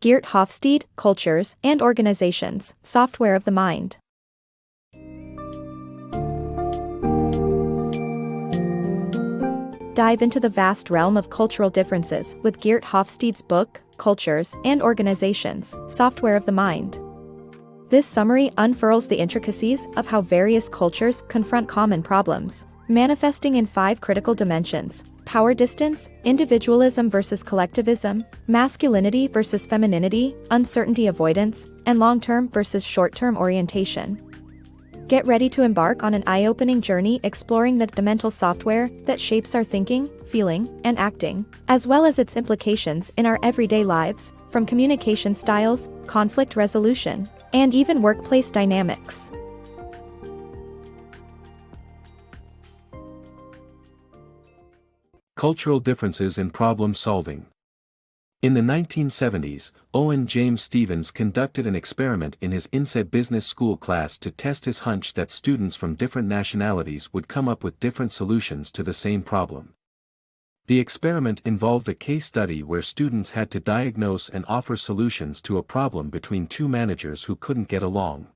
Geert Hofstede, Cultures and Organizations, Software of the Mind. Dive into the vast realm of cultural differences with Geert Hofstede's book, Cultures and Organizations, Software of the Mind. This summary unfurls the intricacies of how various cultures confront common problems, manifesting in 5 critical dimensions: power distance, individualism versus collectivism, masculinity versus femininity, uncertainty avoidance, and long-term versus short-term orientation. Get ready to embark on an eye-opening journey exploring the mental software that shapes our thinking, feeling, and acting, as well as its implications in our everyday lives, from communication styles, conflict resolution, and even workplace dynamics. Cultural differences in problem solving. In the 1970s, Owen James Stevens conducted an experiment in his INSEAD Business School class to test his hunch that students from different nationalities would come up with different solutions to the same problem. The experiment involved a case study where students had to diagnose and offer solutions to a problem between 2 managers who couldn't get along.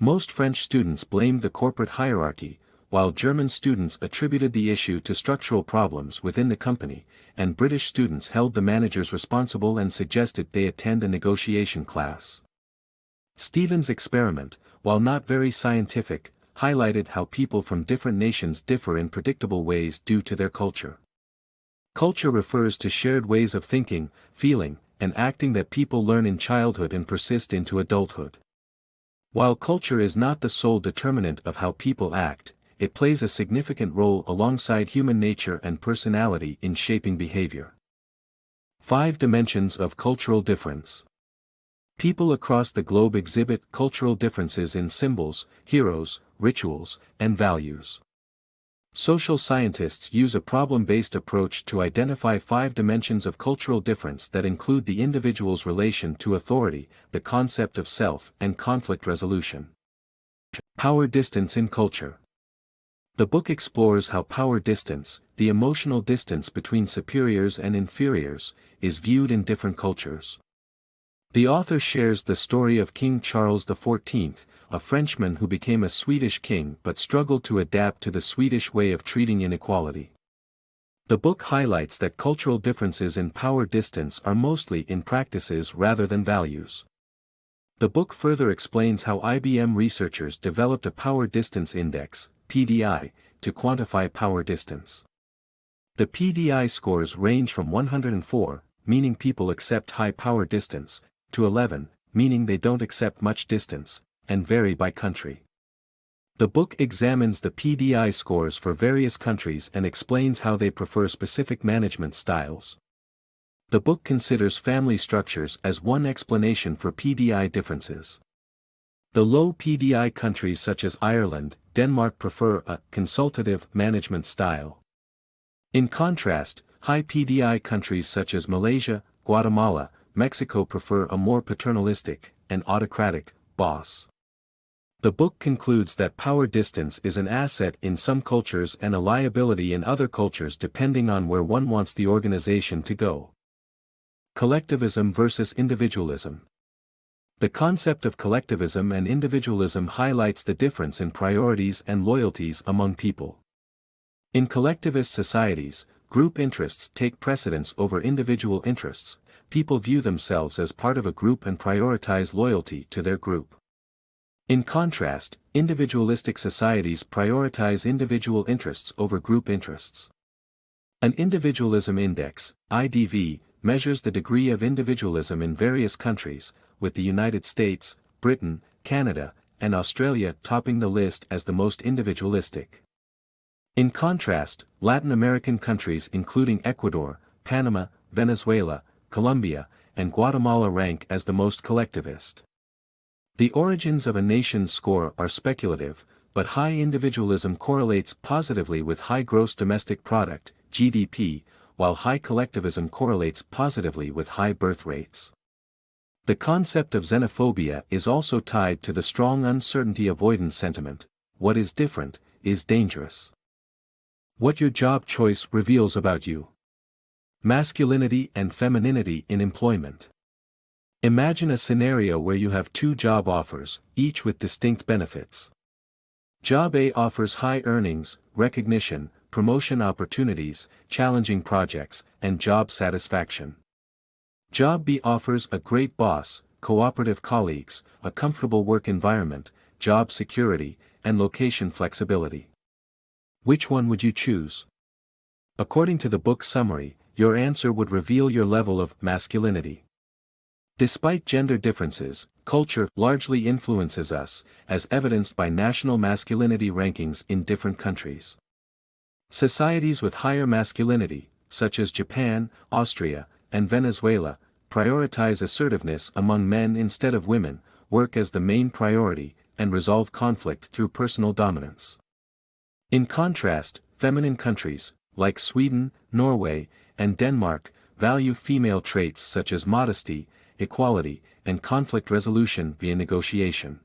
Most French students blamed the corporate hierarchy, while German students attributed the issue to structural problems within the company, and British students held the managers responsible and suggested they attend a negotiation class. Stevens' experiment, while not very scientific, highlighted how people from different nations differ in predictable ways due to their culture. Culture refers to shared ways of thinking, feeling, and acting that people learn in childhood and persist into adulthood. While culture is not the sole determinant of how people act, it plays a significant role alongside human nature and personality in shaping behavior. 5 dimensions of cultural difference. People across the globe exhibit cultural differences in symbols, heroes, rituals, and values. Social scientists use a problem-based approach to identify 5 dimensions of cultural difference that include the individual's relation to authority, the concept of self, and conflict resolution. Power distance in culture. The book explores how power distance, the emotional distance between superiors and inferiors, is viewed in different cultures. The author shares the story of King Charles XIV, a Frenchman who became a Swedish king but struggled to adapt to the Swedish way of treating inequality. The book highlights that cultural differences in power distance are mostly in practices rather than values. The book further explains how IBM researchers developed a power distance index, PDI, to quantify power distance. The PDI scores range from 104, meaning people accept high power distance, to 11, meaning they don't accept much distance, and vary by country. The book examines the PDI scores for various countries and explains how they prefer specific management styles. The book considers family structures as one explanation for PDI differences. The low PDI countries such as Ireland, Denmark prefer a consultative management style. In contrast, high PDI countries such as Malaysia, Guatemala, Mexico prefer a more paternalistic and autocratic boss. The book concludes that power distance is an asset in some cultures and a liability in other cultures depending on where one wants the organization to go. Collectivism versus individualism. The concept of collectivism and individualism highlights the difference in priorities and loyalties among people. In collectivist societies, group interests take precedence over individual interests. People view themselves as part of a group and prioritize loyalty to their group. In contrast, individualistic societies prioritize individual interests over group interests. An individualism index, IDV, measures the degree of individualism in various countries, with the United States, Britain, Canada, and Australia topping the list as the most individualistic. In contrast, Latin American countries including Ecuador, Panama, Venezuela, Colombia, and Guatemala rank as the most collectivist. The origins of a nation's score are speculative, but high individualism correlates positively with high gross domestic product, GDP, while high collectivism correlates positively with high birth rates. The concept of xenophobia is also tied to the strong uncertainty avoidance sentiment. What is different is dangerous. What your job choice reveals about you. Masculinity and femininity in employment. Imagine a scenario where you have two job offers, each with distinct benefits. Job A offers high earnings, recognition, promotion opportunities, challenging projects, and job satisfaction. Job B offers a great boss, cooperative colleagues, a comfortable work environment, job security, and location flexibility. Which one would you choose? According to the book's summary, your answer would reveal your level of masculinity. Despite gender differences, culture largely influences us, as evidenced by national masculinity rankings in different countries. Societies with higher masculinity, such as Japan, Austria, and Venezuela, prioritize assertiveness among men instead of women, work as the main priority, and resolve conflict through personal dominance. In contrast, feminine countries, like Sweden, Norway, and Denmark, value female traits such as modesty, equality, and conflict resolution via negotiation.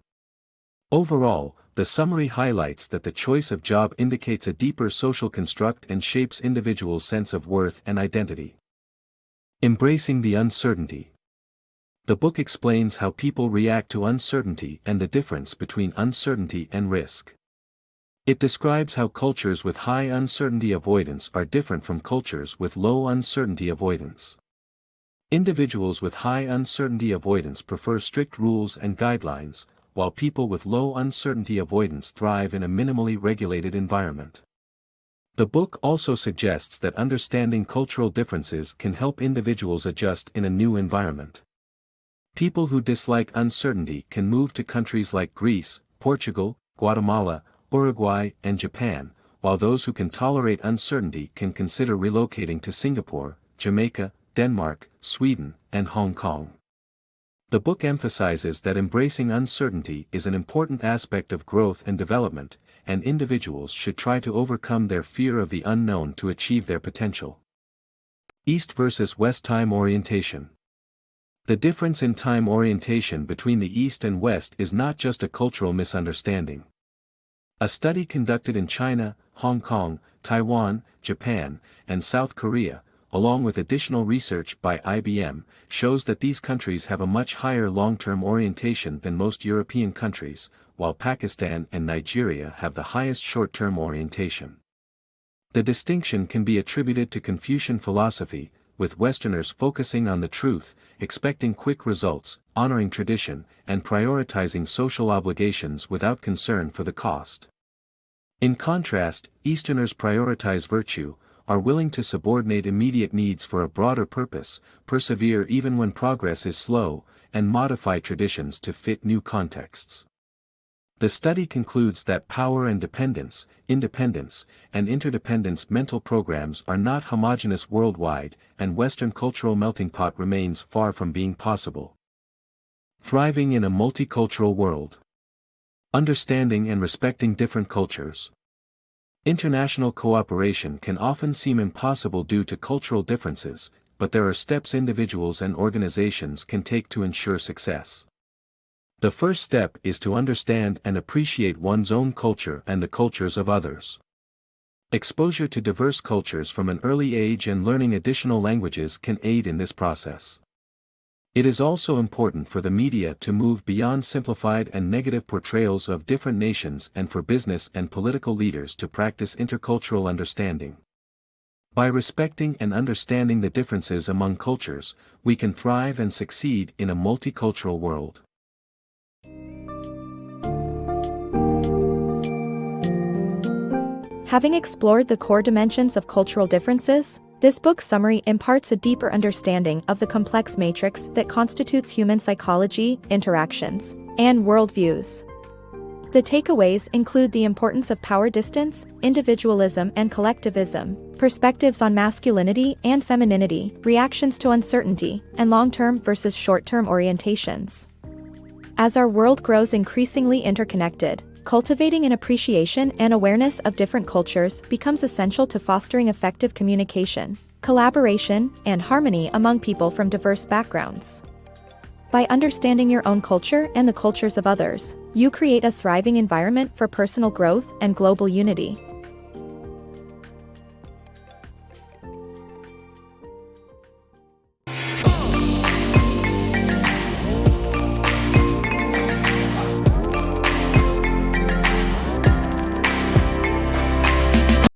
Overall, the summary highlights that the choice of job indicates a deeper social construct and shapes individuals' sense of worth and identity. Embracing the uncertainty. The book explains how people react to uncertainty and the difference between uncertainty and risk. It describes how cultures with high uncertainty avoidance are different from cultures with low uncertainty avoidance. Individuals with high uncertainty avoidance prefer strict rules and guidelines, while people with low uncertainty avoidance thrive in a minimally regulated environment. The book also suggests that understanding cultural differences can help individuals adjust in a new environment. People who dislike uncertainty can move to countries like Greece, Portugal, Guatemala, Uruguay, and Japan, while those who can tolerate uncertainty can consider relocating to Singapore, Jamaica, Denmark, Sweden, and Hong Kong. The book emphasizes that embracing uncertainty is an important aspect of growth and development, and individuals should try to overcome their fear of the unknown to achieve their potential. East versus West time orientation. The difference in time orientation between the East and West is not just a cultural misunderstanding. A study conducted in China, Hong Kong, Taiwan, Japan, and South Korea, along with additional research by IBM, shows that these countries have a much higher long-term orientation than most European countries, while Pakistan and Nigeria have the highest short-term orientation. The distinction can be attributed to Confucian philosophy, with Westerners focusing on the truth, expecting quick results, honoring tradition, and prioritizing social obligations without concern for the cost. In contrast, Easterners prioritize virtue, are willing to subordinate immediate needs for a broader purpose, persevere even when progress is slow, and modify traditions to fit new contexts. The study concludes that power and dependence, independence, and interdependence mental programs are not homogeneous worldwide, and Western cultural melting pot remains far from being possible. Thriving in a multicultural world. Understanding and respecting different cultures. International cooperation can often seem impossible due to cultural differences, but there are steps individuals and organizations can take to ensure success. The first step is to understand and appreciate one's own culture and the cultures of others. Exposure to diverse cultures from an early age and learning additional languages can aid in this process. It is also important for the media to move beyond simplified and negative portrayals of different nations and for business and political leaders to practice intercultural understanding. By respecting and understanding the differences among cultures, we can thrive and succeed in a multicultural world. Having explored the core dimensions of cultural differences, this book's summary imparts a deeper understanding of the complex matrix that constitutes human psychology, interactions, and worldviews. The takeaways include the importance of power distance, individualism and collectivism, perspectives on masculinity and femininity, reactions to uncertainty, and long-term versus short-term orientations. As our world grows increasingly interconnected, cultivating an appreciation and awareness of different cultures becomes essential to fostering effective communication, collaboration, and harmony among people from diverse backgrounds. By understanding your own culture and the cultures of others, you create a thriving environment for personal growth and global unity.